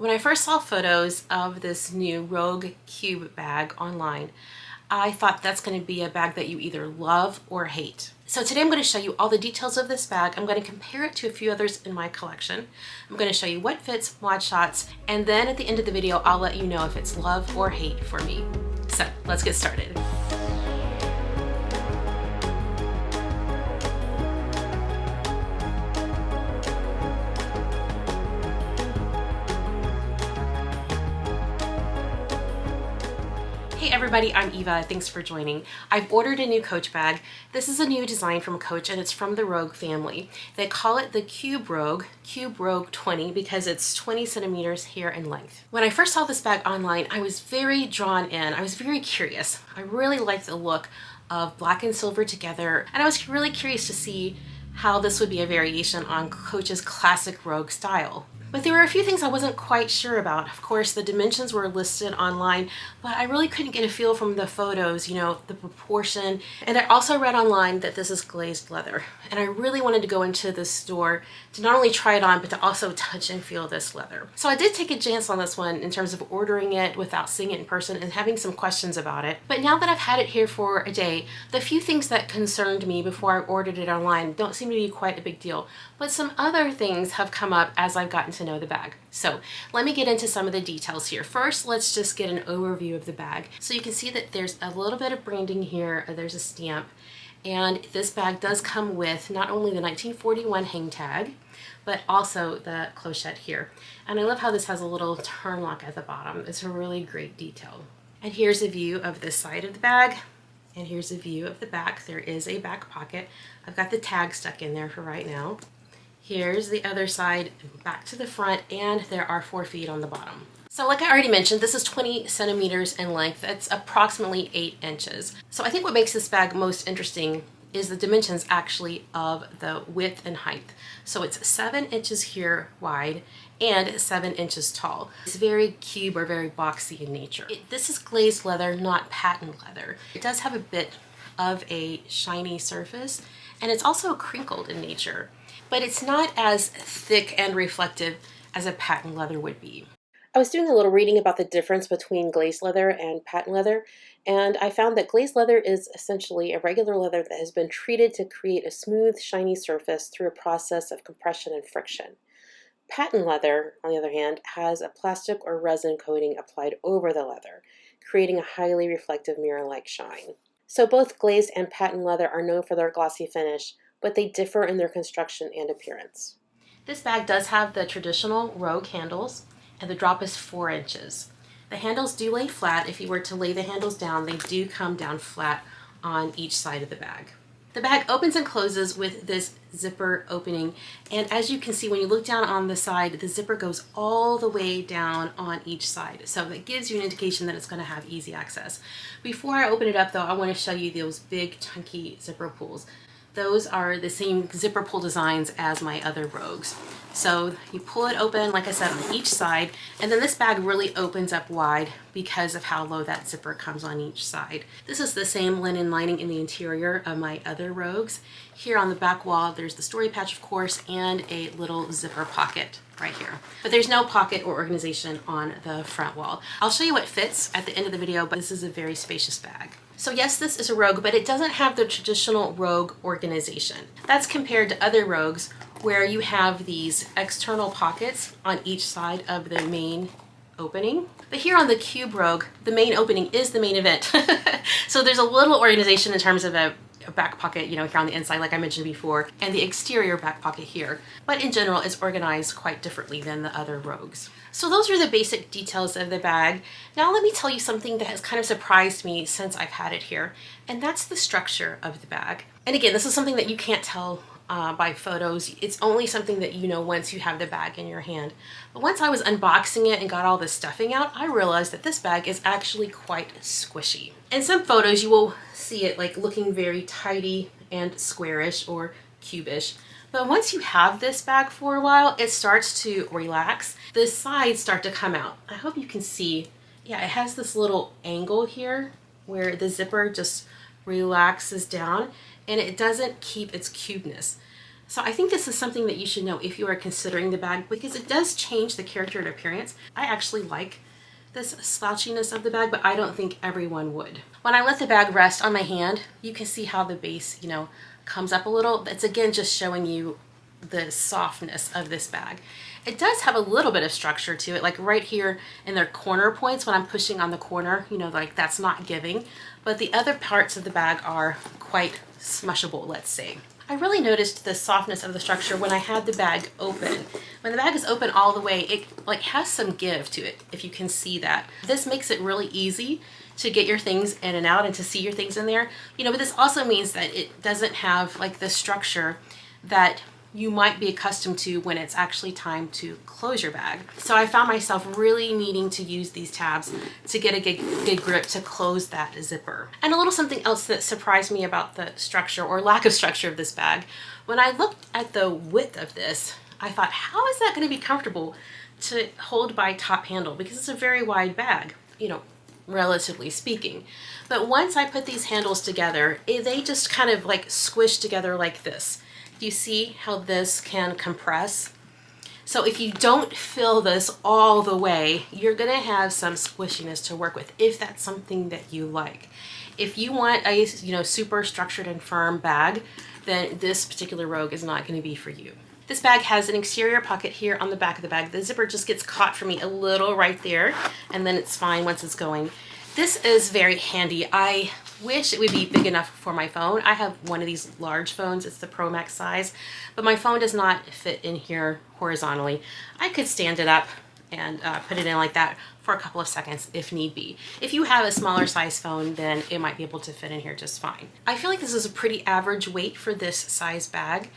When I first saw photos of this new Rogue Cube bag online, I thought that's going to be a bag that you either love or hate. So today I'm going to show you all the details of this bag. I'm going to compare it to a few others in my collection. I'm going to show you what fits, mod shots, and then at the end of the video, I'll let you know if it's love or hate for me. So let's get started. Hey everybody, I'm Eva. Thanks for joining. I've ordered a new Coach bag. This is a new design from Coach and it's from the Rogue family. They call it the Cube Rogue 20 because it's 20 centimeters here in length. When I first saw this bag online, I was very drawn in. I was very curious. I really liked the look of black and silver together, and I was really curious to see how this would be a variation on Coach's classic Rogue style. But there were a few things I wasn't quite sure about. Of course, the dimensions were listed online, but I really couldn't get a feel from the photos, the proportion. And I also read online that this is glazed leather. And I really wanted to go into this store to not only try it on, but to also touch and feel this leather. So I did take a chance on this one in terms of ordering it without seeing it in person and having some questions about it. But now that I've had it here for a day, the few things that concerned me before I ordered it online don't seem to be quite a big deal. But some other things have come up as I've gotten to know the bag. So let me get into some of the details here. First, let's just get an overview of the bag. So you can see that there's a little bit of branding here. There's a stamp. And this bag does come with not only the 1941 hang tag, but also the clochette here. And I love how this has a little turn lock at the bottom. It's a really great detail. And here's a view of the side of the bag. And here's a view of the back. There is a back pocket. I've got the tag stuck in there for right now. Here's the other side, back to the front, and there are 4 feet on the bottom. So like I already mentioned, this is 20 centimeters in length. That's approximately 8 inches. So I think what makes this bag most interesting is the dimensions actually of the width and height. So it's 7 inches here wide and 7 inches tall. It's very cube or very boxy in nature. This is glazed leather, not patent leather. It does have a bit of a shiny surface, and it's also crinkled in nature, but it's not as thick and reflective as a patent leather would be. I was doing a little reading about the difference between glazed leather and patent leather, and I found that glazed leather is essentially a regular leather that has been treated to create a smooth, shiny surface through a process of compression and friction. Patent leather, on the other hand, has a plastic or resin coating applied over the leather, creating a highly reflective mirror-like shine. So both glazed and patent leather are known for their glossy finish, but they differ in their construction and appearance. This bag does have the traditional Rogue handles, and the drop is 4 inches. The handles do lay flat. If you were to lay the handles down, they do come down flat on each side of the bag. The bag opens and closes with this zipper opening, and as you can see when you look down on the side, the zipper goes all the way down on each side. So that gives you an indication that it's going to have easy access. Before I open it up though, I want to show you those big chunky zipper pulls. Those are the same zipper pull designs as my other Rogues. So you pull it open, like I said, on each side, and then this bag really opens up wide because of how low that zipper comes on each side. This is the same linen lining in the interior of my other Rogues. Here on the back wall, there's the story patch, of course, and a little zipper pocket right here. But there's no pocket or organization on the front wall. I'll show you what fits at the end of the video, but this is a very spacious bag. So yes, this is a Rogue, but it doesn't have the traditional Rogue organization. That's compared to other Rogues where you have these external pockets on each side of the main opening. But here on the Cube Rogue, the main opening is the main event. So there's a little organization in terms of a back pocket, here on the inside, like I mentioned before, and the exterior back pocket here. But in general, it's organized quite differently than the other Rogues. So those are the basic details of the bag. Now let me tell you something that has kind of surprised me since I've had it here, and that's the structure of the bag. And again, this is something that you can't tell by photos. It's only something that you know once you have the bag in your hand. But once I was unboxing it and got all the stuffing out, I realized that this bag is actually quite squishy. In some photos, you will see it like looking very tidy and squarish or cubish. But once you have this bag for a while, it starts to relax. The sides start to come out. I hope you can see. Yeah, it has this little angle here where the zipper just relaxes down and it doesn't keep its cubeness. So I think this is something that you should know if you are considering the bag, because it does change the character and appearance. I actually like this slouchiness of the bag, but I don't think everyone would. When I let the bag rest on my hand, you can see how the base, you know, comes up a little. It's again just showing you the softness of this bag. It does have a little bit of structure to it, like right here in their corner points when I'm pushing on the corner, you know, like that's not giving. But the other parts of the bag are quite smushable, let's say. I really noticed the softness of the structure when I had the bag open. When the bag is open all the way, it like has some give to it, if you can see that. This makes it really easy to get your things in and out and to see your things in there. You know, but this also means that it doesn't have like the structure that you might be accustomed to when it's actually time to close your bag. So I found myself really needing to use these tabs to get a good grip to close that zipper. And a little something else that surprised me about the structure or lack of structure of this bag, when I looked at the width of this, I thought, how is that going to be comfortable to hold by top handle? Because it's a very wide bag, you know, relatively speaking. But once I put these handles together, they just kind of like squish together like this. Do you see how this can compress? So if you don't fill this all the way, you're gonna have some squishiness to work with if that's something that you like. If you want a, you know, super structured and firm bag, then this particular Rogue is not gonna be for you. This bag has an exterior pocket here on the back of the bag. The zipper just gets caught for me a little right there, and then it's fine once it's going. This is very handy. I wish it would be big enough for my phone. I have one of these large phones. It's the Pro Max size, but my phone does not fit in here horizontally. I could stand it up and put it in like that for a couple of seconds if need be. If you have a smaller size phone, then it might be able to fit in here just fine. I feel like this is a pretty average weight for this size bag.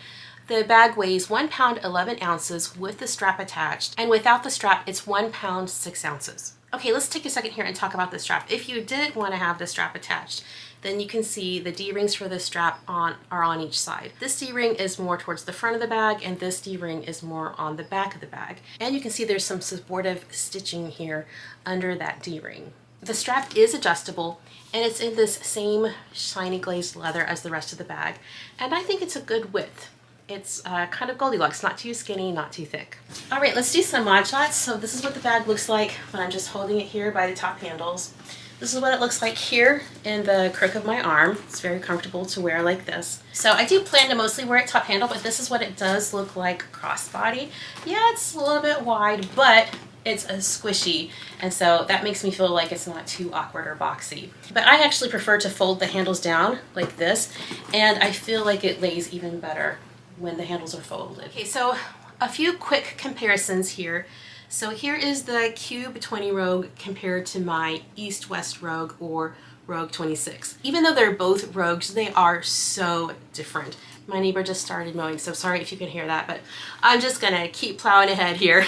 The bag weighs 1 pound 11 ounces with the strap attached, and without the strap, it's 1 pound 6 ounces. Okay, let's take a second here and talk about the strap. If you did want to have the strap attached, then you can see the D-rings for this strap are on each side. This D-ring is more towards the front of the bag, and this D-ring is more on the back of the bag. And you can see there's some supportive stitching here under that D-ring. The strap is adjustable, and it's in this same shiny glazed leather as the rest of the bag, and I think it's a good width. It's kind of Goldilocks, not too skinny, not too thick. All right, let's do some mod shots. So this is what the bag looks like when I'm just holding it here by the top handles. This is what it looks like here in the crook of my arm. It's very comfortable to wear like this. So I do plan to mostly wear it top handle, but this is what it does look like crossbody. Yeah, it's a little bit wide, but it's a squishy, and so that makes me feel like it's not too awkward or boxy. But I actually prefer to fold the handles down like this, and I feel like it lays even better when the handles are folded. Okay, so a few quick comparisons here. So here is the Cube 20 Rogue compared to my East-West Rogue or Rogue 26. Even though they're both Rogues, they are so different. My neighbor just started mowing, so sorry if you can hear that, but I'm just gonna keep plowing ahead here.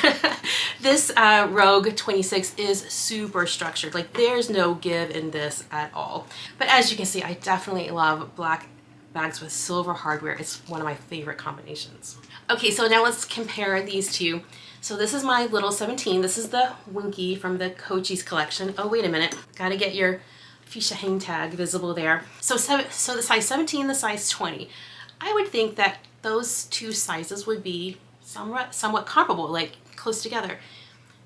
This Rogue 26 is super structured. Like, there's no give in this at all. But as you can see, I definitely love black bags with silver hardware. It's one of my favorite combinations. Okay, so now let's compare these two. So this is my little 17. This is the Winky from the Coach's collection. Oh, wait a minute. Gotta get your fuchsia hang tag visible there. So the size 17, the size 20. I would think that those two sizes would be somewhat comparable, like close together.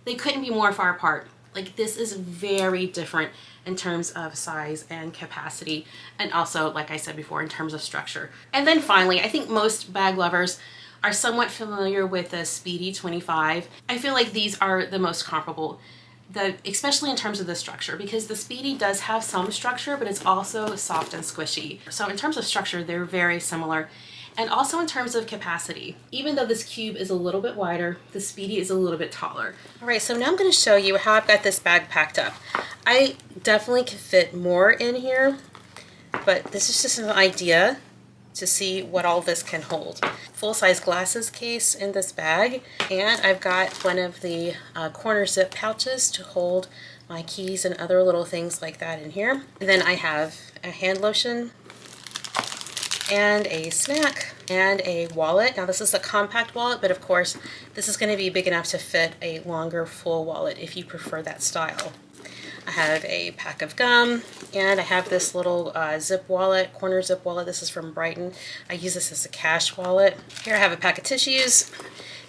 They couldn't be more far apart. Like, this is very different in terms of size and capacity, and also, like I said before, in terms of structure. And then finally, I think most bag lovers are somewhat familiar with the Speedy 25. I feel like these are the most comparable, especially in terms of the structure, because the Speedy does have some structure, but it's also soft and squishy. So in terms of structure, they're very similar. And also in terms of capacity, even though this Cube is a little bit wider, the Speedy is a little bit taller. All right, so now I'm gonna show you how I've got this bag packed up. I definitely can fit more in here, but this is just an idea to see what all this can hold. Full-size glasses case in this bag, and I've got one of the corner zip pouches to hold my keys and other little things like that in here. And then I have a hand lotion, and a snack, and a wallet. Now this is a compact wallet, but of course this is going to be big enough to fit a longer full wallet if you prefer that style. I have a pack of gum, and I have this little zip wallet, corner zip wallet. This is from Brighton. I use this as a cash wallet. Here I have a pack of tissues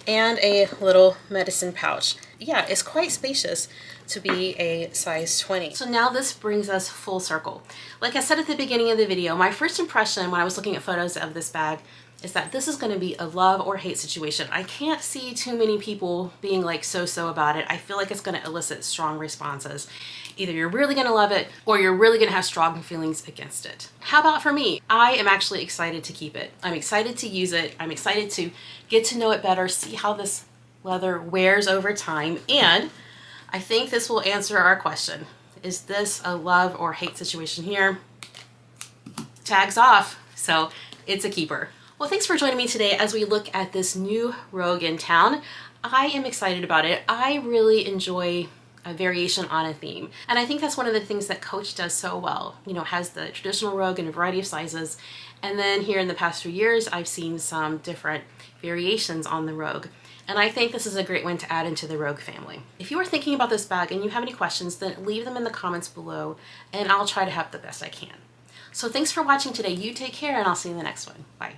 and a little medicine pouch. Yeah, it's quite spacious to be a size 20. So now this brings us full circle. Like I said at the beginning of the video, my first impression when I was looking at photos of this bag is that this is going to be a love or hate situation. I can't see too many people being like so-so about it. I feel like it's going to elicit strong responses. Either you're really going to love it or you're really going to have strong feelings against it. How about for me? I am actually excited to keep it. I'm excited to use it. I'm excited to get to know it better, see how this leather wears over time, and I think this will answer our question. Is this a love or hate situation here? Tags off. So it's a keeper. Well, thanks for joining me today as we look at this new Rogue in town. I am excited about it. I really enjoy a variation on a theme. And I think that's one of the things that Coach does so well. You know, has the traditional Rogue in a variety of sizes. And then here in the past few years, I've seen some different variations on the Rogue. And I think this is a great one to add into the Rogue family. If you are thinking about this bag and you have any questions, then leave them in the comments below and I'll try to help the best I can. So thanks for watching today. You take care and I'll see you in the next one. Bye.